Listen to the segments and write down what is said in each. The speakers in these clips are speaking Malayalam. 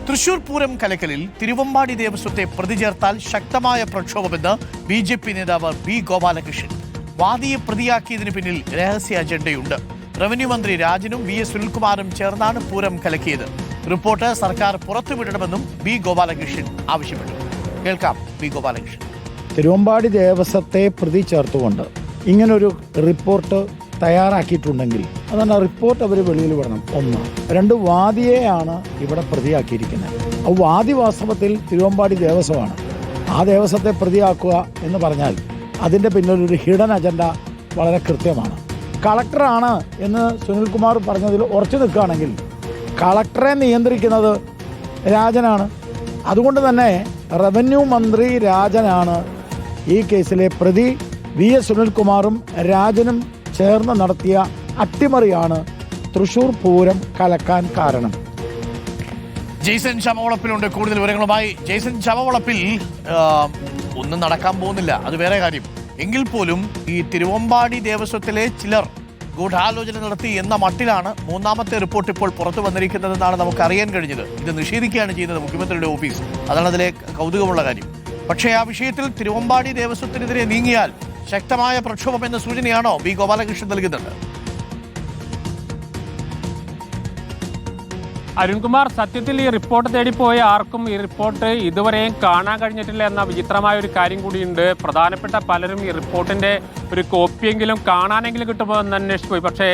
തൃശൂർ പൂരം കലക്കലിൽ തിരുവമ്പാടി ദേവസ്വത്തെ പ്രതി ചേർത്താൽ ശക്തമായ പ്രക്ഷോഭമെന്ന് ബി.ജെ.പി. നേതാവ് ബി ഗോപാലകൃഷ്ണൻ. വാദിയെ പ്രതിയാക്കിയതിന് പിന്നിൽ രഹസ്യ അജണ്ടയുണ്ട്. റവന്യൂ മന്ത്രി രാജനും വി.എസ്. സുനിൽകുമാറും ചേർന്നാണ് പൂരം കലക്കിയത്. റിപ്പോർട്ട് സർക്കാർ പുറത്തുവിടണമെന്നും ബി ഗോപാലകൃഷ്ണൻ ആവശ്യപ്പെട്ടു. കേൾക്കാം ബി ഗോപാലകൃഷ്ണൻ. തിരുവമ്പാടി ദേവസ്വത്തെ പ്രതി ചേർത്തുകൊണ്ട് ഇങ്ങനൊരു റിപ്പോർട്ട് തയ്യാറാക്കിയിട്ടുണ്ടെങ്കിൽ അതാണ് ആ റിപ്പോർട്ട് അവർ വെളിയിൽ വിടണം. ഒന്ന്. രണ്ട്, വാദിയെയാണ് ഇവിടെ പ്രതിയാക്കിയിരിക്കുന്നത്. ആ വാദി വാസ്തവത്തിൽ തിരുവമ്പാടി ദേവസ്വമാണ്. ആ ദേവസ്വത്തെ പ്രതിയാക്കുക എന്ന് പറഞ്ഞാൽ അതിൻ്റെ പിന്നിലൊരു ഹിഡൻ അജണ്ട വളരെ കൃത്യമാണ്. കളക്ടറാണ് എന്ന് സുനിൽകുമാർ പറഞ്ഞതിൽ ഉറച്ചു നിൽക്കുകയാണെങ്കിൽ കളക്ടറെ നിയന്ത്രിക്കുന്നത് രാജനാണ്. അതുകൊണ്ട് തന്നെ റവന്യൂ മന്ത്രി രാജനാണ് ഈ കേസിലെ പ്രതി. വി.എസ്. സുനിൽകുമാറും രാജനും ചേർന്ന് നടത്തിയ അട്ടിമറിയാണ് തൃശൂർ പൂരം കലക്കാൻ കാരണം. ജെയ്സൺ ചമവളപ്പിലുണ്ട് കൂടുതൽ വിവരങ്ങളുമായി. ജെയ്സൺ ചമവളപ്പിൽ ഒന്നും നടക്കാൻ പോകുന്നില്ല, അത് വേറെ കാര്യം. എങ്കിൽ പോലും ഈ തിരുവമ്പാടി ദേവസ്വത്തിലെ ചിലർ ഗൂഢാലോചന നടത്തി എന്ന മട്ടിലാണ് മൂന്നാമത്തെ റിപ്പോർട്ട് ഇപ്പോൾ പുറത്തു വന്നിരിക്കുന്നതെന്നാണ് നമുക്ക് അറിയാൻ കഴിഞ്ഞത്. ഇത് നിഷേധിക്കുകയാണ് ചെയ്യുന്നത് മുഖ്യമന്ത്രിയുടെ ഓഫീസ്. അതാണ് അതിലെ കൗതുകമുള്ള കാര്യം. പക്ഷേ ആ വിഷയത്തിൽ തിരുവമ്പാടി ദേവസ്വത്തിനെതിരെ നീങ്ങിയാൽ ശക്തമായ പ്രക്ഷോഭം എന്ന സൂചനയാണോ ബി ഗോപാലകൃഷ്ണൻ നൽകുന്നത്? അരുൺകുമാർ, സത്യത്തിൽ ഈ റിപ്പോർട്ട് തേടിപ്പോയ ആർക്കും ഈ റിപ്പോർട്ട് ഇതുവരെയും കാണാൻ കഴിഞ്ഞിട്ടില്ല എന്ന വിചിത്രമായ ഒരു കാര്യം കൂടിയുണ്ട്. പ്രധാനപ്പെട്ട പലരും ഈ റിപ്പോർട്ടിന്റെ ഒരു കോപ്പിയെങ്കിലും കാണാനെങ്കിലും കിട്ടുമോ എന്ന് അന്വേഷിച്ചു പോയി. പക്ഷേ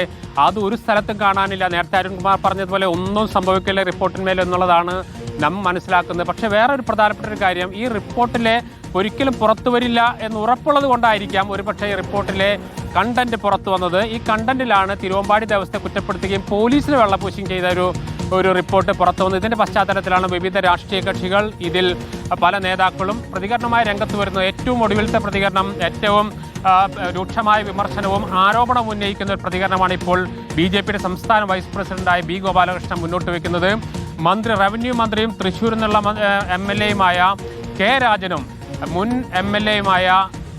അത് ഒരു സ്ഥലത്തും കാണാനില്ല. നേരത്തെ അരുൺകുമാർ പറഞ്ഞതുപോലെ ഒന്നും സംഭവിക്കില്ല റിപ്പോർട്ടിന്മേൽ എന്നുള്ളതാണ് നാം മനസ്സിലാക്കുന്നത്. പക്ഷേ വേറൊരു പ്രധാനപ്പെട്ട ഒരു കാര്യം, ഈ റിപ്പോർട്ടിലെ ഒരിക്കലും പുറത്തു വരില്ല എന്ന് ഉറപ്പുള്ളത് കൊണ്ടായിരിക്കാം ഒരുപക്ഷെ ഈ റിപ്പോർട്ടിലെ കണ്ടന്റ് പുറത്തു വന്നത്. ഈ കണ്ടന്റിലാണ് തിരുവമ്പാടി ദേവസ്വത്തെ കുറ്റപ്പെടുത്തുകയും പോലീസിന് വെള്ളപൂശുകയും ചെയ്ത ഒരു റിപ്പോർട്ട് പുറത്തു വന്നത്. ഇതിന്റെ പശ്ചാത്തലത്തിലാണ് വിവിധ രാഷ്ട്രീയ കക്ഷികൾ, ഇതിൽ പല നേതാക്കളും പ്രതികരണമായി രംഗത്ത് വരുന്നത്. ഏറ്റവും ഒടുവിലത്തെ പ്രതികരണം, ഏറ്റവും രൂക്ഷമായ വിമർശനവും ആരോപണവും ഉന്നയിക്കുന്ന ഒരു പ്രതികരണമാണ് ഇപ്പോൾ ബി.ജെ.പിയുടെ സംസ്ഥാന വൈസ് പ്രസിഡന്റായ ബി ഗോപാലകൃഷ്ണൻ മുന്നോട്ട് വയ്ക്കുന്നത്. റവന്യൂ മന്ത്രിയും തൃശ്ശൂരിൽ നിന്നുള്ള എം.എൽ.എയുമായ കെ രാജനും മുൻ എം.എൽ.എയുമായ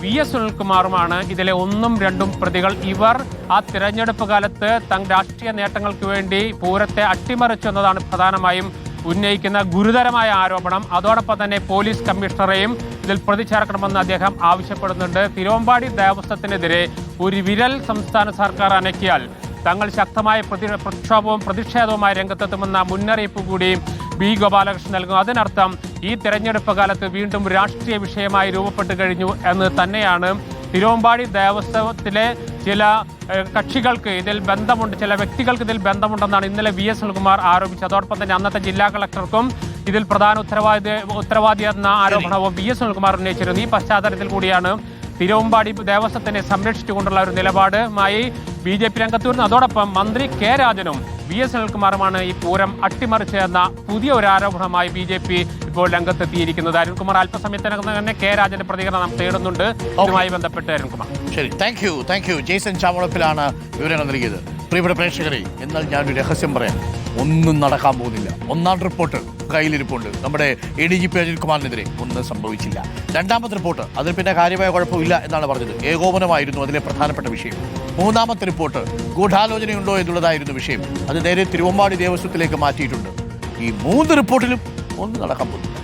വി.എസ്. സുനിൽകുമാറുമാണ് ഇതിലെ ഒന്നും രണ്ടും പ്രതികൾ. ഇവർ ആ തിരഞ്ഞെടുപ്പ് കാലത്ത് തങ്ങളുടെ രാഷ്ട്രീയ നേട്ടങ്ങൾക്ക് വേണ്ടി പൂരത്തെ അട്ടിമറിച്ചു എന്നതാണ് പ്രധാനമായും ഉന്നയിക്കുന്ന ഗുരുതരമായ ആരോപണം. അതോടൊപ്പം തന്നെ പോലീസ് കമ്മീഷണറെയും ഇതിൽ പ്രതി ചേർക്കണമെന്ന് അദ്ദേഹം ആവശ്യപ്പെടുന്നുണ്ട്. തിരുവമ്പാടി ദേവസ്വത്തിനെതിരെ ഒരു വിരൽ സംസ്ഥാന സർക്കാർ അനക്കിയാൽ തങ്ങൾ ശക്തമായ പ്രക്ഷോഭവും പ്രതിഷേധവുമായി രംഗത്തെത്തുമെന്ന മുന്നറിയിപ്പ് കൂടി ബി ഗോപാലകൃഷ്ണൻ നൽകുന്നു. അതിനർത്ഥം ഈ തെരഞ്ഞെടുപ്പ് കാലത്ത് വീണ്ടും രാഷ്ട്രീയ വിഷയമായി രൂപപ്പെട്ടു കഴിഞ്ഞു എന്ന് തന്നെയാണ്. തിരുവമ്പാടി ദേവസ്വത്തിലെ ചില കക്ഷികൾക്ക് ഇതിൽ ബന്ധമുണ്ട്, ചില വ്യക്തികൾക്ക് ഇതിൽ ബന്ധമുണ്ടെന്നാണ് ഇന്നലെ വി.എസ്. സുനിൽകുമാർ ആരോപിച്ചത്. അതോടൊപ്പം തന്നെ അന്നത്തെ ജില്ലാ കളക്ടർക്കും ഇതിൽ പ്രധാന ഉത്തരവാദി എന്ന ആരോപണവും വി.എസ്. സുനിൽകുമാർ ഉന്നയിച്ചിരുന്നു. ഈ പശ്ചാത്തലത്തിൽ കൂടിയാണ് തിരുവമ്പാടി ദേവസ്വത്തിനെ സംരക്ഷിച്ചുകൊണ്ടുള്ള ഒരു നിലപാടുമായി ബി.ജെ.പി. രംഗത്ത് വരുന്നു. അതോടൊപ്പം മന്ത്രി കെ രാജനും വി.എസ്. സുനിൽകുമാറുമാണ് ഈ പൂരം അട്ടിമറിച്ചതെന്ന പുതിയ ഒരു ആരോപണമായി ബി.ജെ.പി. ഇപ്പോൾ രംഗത്തെത്തിയിരിക്കുന്നത്. അരുൺകുമാർ, അല്പസമയത്തിനകം തന്നെ കെ രാജന്റെ പ്രതികരണം നാം തേടുന്നുണ്ട്. ഇതുമായി ബന്ധപ്പെട്ട് അരുൺകുമാർ. ശരി, താങ്ക് യു. ജെയ്സൺ ചാവളപ്പിലാണ് വിവരങ്ങൾ നൽകിയത്. പ്രിയപ്പെട്ട പ്രേക്ഷകരെ, എന്നാൽ ഞാനൊരു രഹസ്യം പറയാം. ഒന്നും നടക്കാൻ പോകുന്നില്ല. ഒന്നാം റിപ്പോർട്ട് കയ്യിലിരിപ്പുണ്ട്. നമ്മുടെ ADGP അനിൽ കുമാറിനെതിരെ ഒന്നും സംഭവിച്ചില്ല. രണ്ടാമത്തെ റിപ്പോർട്ട്, അതിൽ പിന്നെ കാര്യമായ കുഴപ്പമില്ല എന്നാണ് പറഞ്ഞത്. ഏകോപനമായിരുന്നു അതിലെ പ്രധാനപ്പെട്ട വിഷയം. മൂന്നാമത്തെ റിപ്പോർട്ട്, ഗൂഢാലോചനയുണ്ടോ എന്നുള്ളതായിരുന്നു വിഷയം. അത് നേരെ തിരുവമ്പാടി ദേവസ്വത്തിലേക്ക് മാറ്റിയിട്ടുണ്ട്. ഈ 3 റിപ്പോർട്ടിലും ഒന്നും നടക്കാൻ പോകുന്നില്ല.